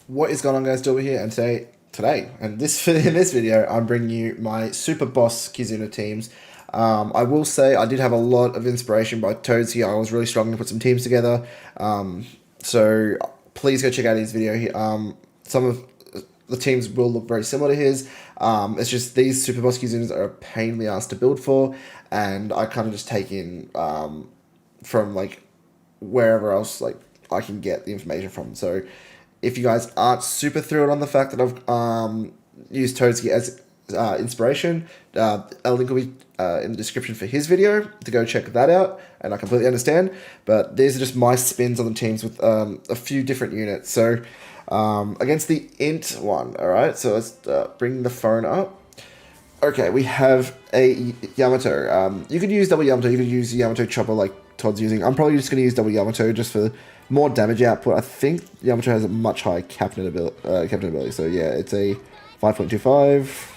What is going on, guys? Dylba here, and in this video, I'm bringing you my Super Boss KIZUNA teams. I will say I did have a lot of inspiration by Toadskii. I was really struggling to put some teams together. So please go check out his video. Some of the teams will look very similar to his. It's just these Super Boss KIZUNAs are a pain in the ass to build for, and I kind of just take in from like wherever else like I can get the information from. So if you guys aren't super thrilled on the fact that I've used Toadskii as inspiration, a link will be in the description for his video to go check that out, and I completely understand. But these are just my spins on the teams with a few different units. So against the Int one, alright, so let's bring the phone up. Okay, we have a Yamato. You could use double Yamato, you could use Yamato Chopper like Todd's using. I'm probably just going to use double Yamato just for more damage output. I think Yamato has a much higher captain ability. So yeah, it's a 5.25.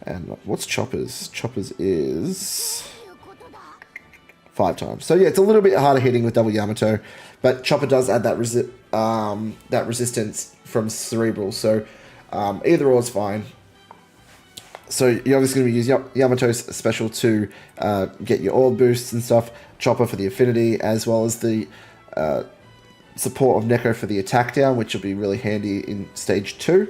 And what's Chopper's? Chopper's is 5 times. So yeah, it's a little bit harder hitting with double Yamato, but Chopper does add that resistance from Cerebral. So either or is fine. So you're obviously going to use Yamato's special to get your orb boosts and stuff, Chopper for the affinity, as well as the support of Neko for the attack down, which will be really handy in stage 2.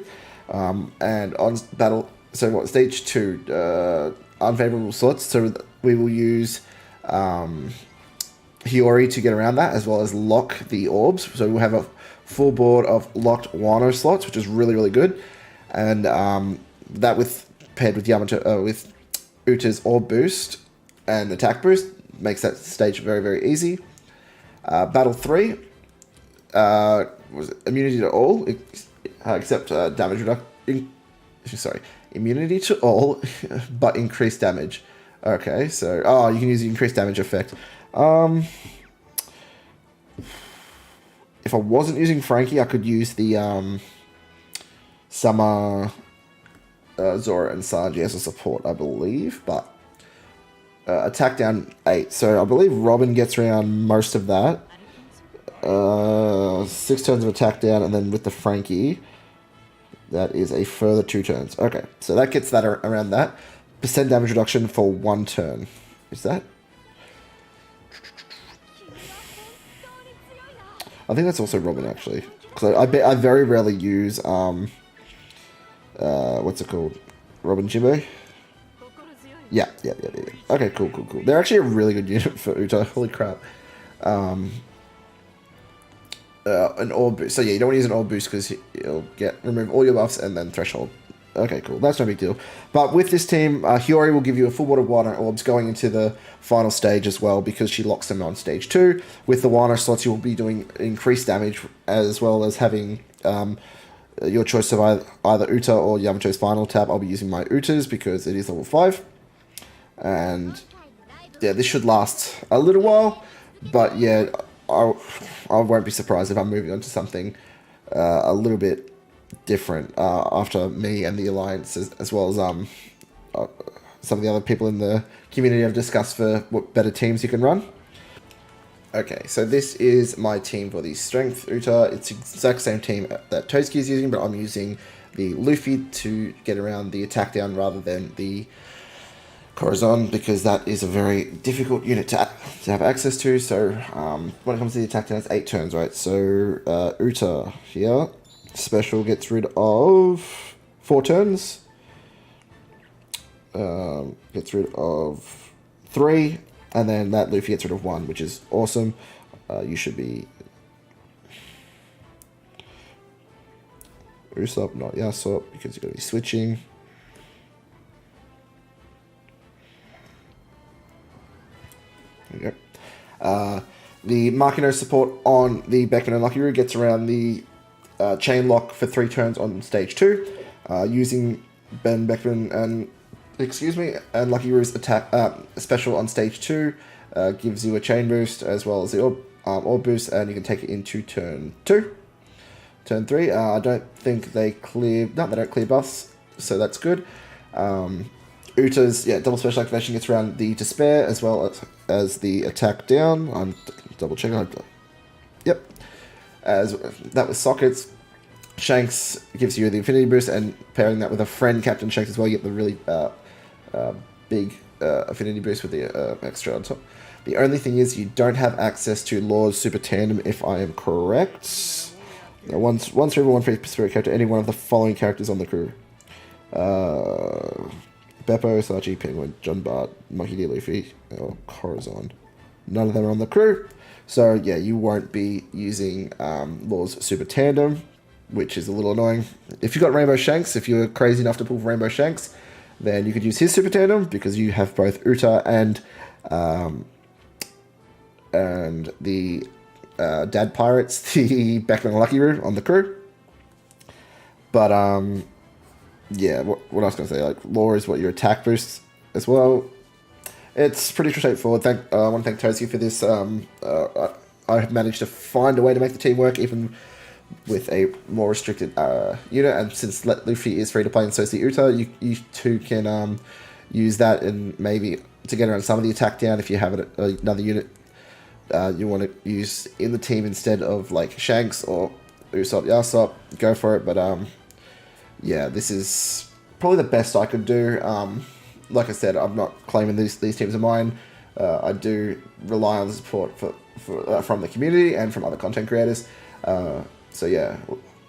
And on battle, so what, stage 2, unfavorable slots, so we will use Hiyori to get around that, as well as lock the orbs. So we'll have a full board of locked Wano slots, which is really, really good. And that paired with Yamato, with Uta's orb boost and attack boost, makes that stage very, very easy. Battle 3 was it immunity to all, except damage reduction. Sorry, immunity to all, but increased damage. Okay, so you can use the increased damage effect. If I wasn't using Frankie, I could use the Summer, Zora, and Sanji as a support, I believe, but attack down 8. So I believe Robin gets around most of that. 6 turns of attack down, and then with the Frankie, that is a further 2 turns. Okay, so that gets that around that. Percent damage reduction for 1 turn. Is that? I think that's also Robin, actually. Because I very rarely use, what's it called? Robin Jimbo? Yeah. Okay, cool. They're actually a really good unit for Uta. Holy crap. An orb boost. So yeah, you don't want to use an orb boost because you'll remove all your buffs and then threshold. Okay, cool. That's no big deal. But with this team, Hiyori will give you a full board of Wano orbs going into the final stage as well, because she locks them on stage 2. With the Wano slots, you will be doing increased damage, as well as having your choice of either Uta or Yamato's final tap. I'll be using my Uta's because it is level 5. And yeah, this should last a little while. But yeah, I won't be surprised if I'm moving on to something a little bit different after me and the Alliance, as well as some of the other people in the community have discussed for what better teams you can run. Okay, so this is my team for the Strength Uta. It's the exact same team that Toadskii is using, but I'm using the Luffy to get around the attack down rather than the Corazon, because that is a very difficult unit to have access to. So when it comes to the attack down, it's 8 turns, right? So Uta here, special gets rid of 4 turns. Gets rid of 3. And then that Luffy gets rid of 1, which is awesome. You should be Usopp, not Yasop, because you're going to be switching. There you go. The Makino support on the Beckman and Lucky Roo gets around the chain lock for 3 turns on stage 2. Using Ben Beckman and Lucky Roo's attack special on stage 2 gives you a chain boost as well as the orb boost, and you can take it into turn 2. Turn 3, I don't think they clear. No, they don't clear buffs, so that's good. Uta's double special activation gets around the Despair as well as the attack down. I'm double checking. Yep, as that was sockets. Shanks gives you the Infinity Boost, and pairing that with a friend, Captain Shanks as well, you get the really big Affinity Boost with the extra on top. The only thing is you don't have access to Law's Super Tandem, if I am correct. Now, once for every one free spirit character, any one of the following characters on the crew. Beppo, Sachi, Penguin, John Bart, Monkey D. Luffy, or Corazon. None of them are on the crew. So, yeah, you won't be using Law's Super Tandem, which is a little annoying. If you got Rainbow Shanks, if you're crazy enough to pull Rainbow Shanks, then you could use his Super Tandem, because you have both Uta and the Dad Pirates, the Beckman Lucky Roo on the crew. But, yeah, what I was going to say, like, Law is what your attack boosts as well. It's pretty straightforward. I want to thank Toadskii for this. I have managed to find a way to make the team work, even with a more restricted unit. And since Luffy is free to play and so is the Uta, you two can use that and maybe to get around some of the attack down if you have another unit you want to use in the team instead of like Shanks or Usopp, Yasop. Go for it. But yeah, this is probably the best I could do. Like I said, I'm not claiming these teams are mine. I do rely on the support from the community and from other content creators. So yeah,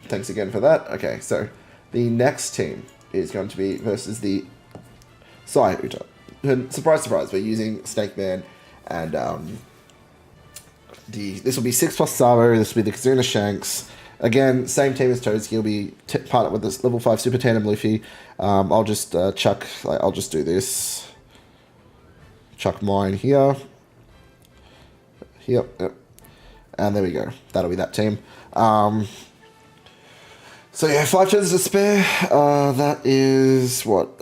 thanks again for that. Okay, so the next team is going to be versus the Sai Uta. And surprise, surprise, we're using Snake Man, and this will be 6+ Sabo. This will be the KIZUNA Shanks. Again, same team as Toadskii. He'll be partnered with this level 5 Super Tandem Luffy. I'll just I'll just do this. Chuck mine here. Yep. And there we go. That'll be that team. So yeah, 5 turns to spare. That is what?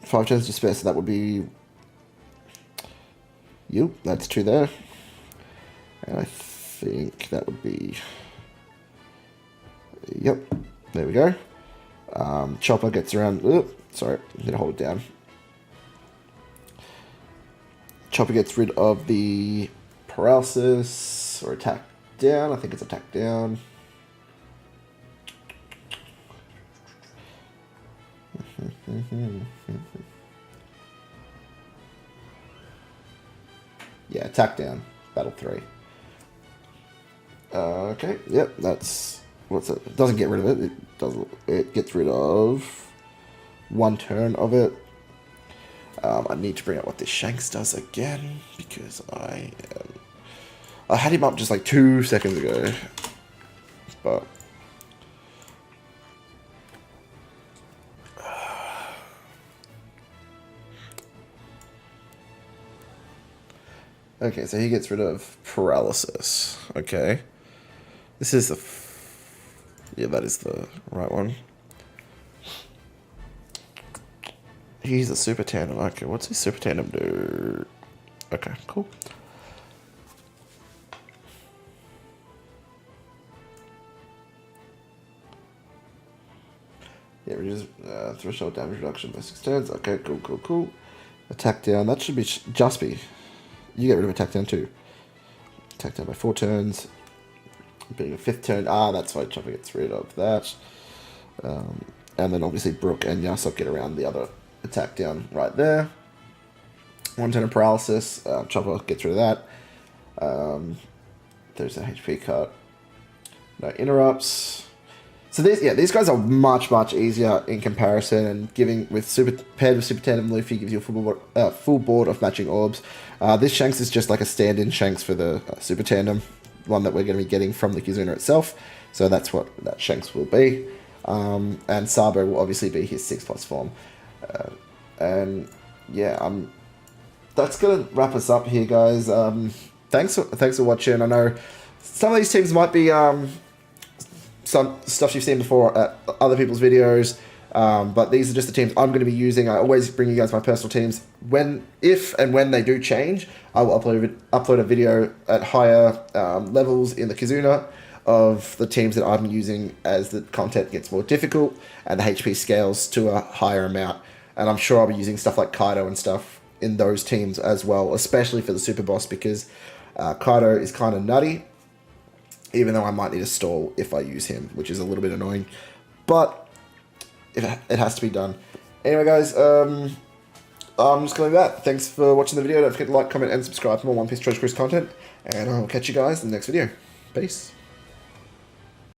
5 turns to spare. So that would be you. That's 2 there. And I think that would be. Yep. There we go. Chopper gets around. Sorry, need to hold it down. Chopper gets rid of the paralysis or attack down. I think it's attack down. Yeah, attack down. Battle 3. Okay. Yep. That's what's it? It doesn't get rid of it. It doesn't. It gets rid of 1 turn of it. I need to bring up what this Shanks does again, because I had him up just like 2 seconds ago, but okay, so he gets rid of paralysis. Okay, this is the yeah, that is the right one. He's a Super Tandem. Okay, what's his Super Tandem do? Okay, cool. Yeah, reduce threshold damage reduction by 6 turns. Okay, cool. Attack down. That should be just be. You get rid of attack down too. Attack down by 4 turns. Being a 5th turn. That's why Chopper gets rid of that. And then obviously Brook and Yasop get around the other attack down right there. 1 turn of paralysis. Chopper gets rid of that. There's a HP cut. No interrupts. So these guys are much easier in comparison, and paired with Super Tandem Luffy gives you a full board of matching orbs. This Shanks is just like a stand-in Shanks for the Super Tandem, one that we're going to be getting from the KIZUNA itself. So that's what that Shanks will be. And Sabo will obviously be his 6+ form. And yeah, that's gonna wrap us up here, guys. Thanks for watching. I know some of these teams might be some stuff you've seen before at other people's videos, but these are just the teams I'm going to be using. I always bring you guys my personal teams. If and when they do change, I will upload a video at higher levels in the KIZUNA of the teams that I'm using as the content gets more difficult and the HP scales to a higher amount. And I'm sure I'll be using stuff like Kaido and stuff in those teams as well, especially for the Super Boss, because Kaido is kind of nutty. even though I might need to stall if I use him, which is a little bit annoying. But it has to be done. Anyway, guys, I'm just going to leave that. Thanks for watching the video. Don't forget to like, comment, and subscribe for more One Piece Treasure Cruise content. And I'll catch you guys in the next video. Peace.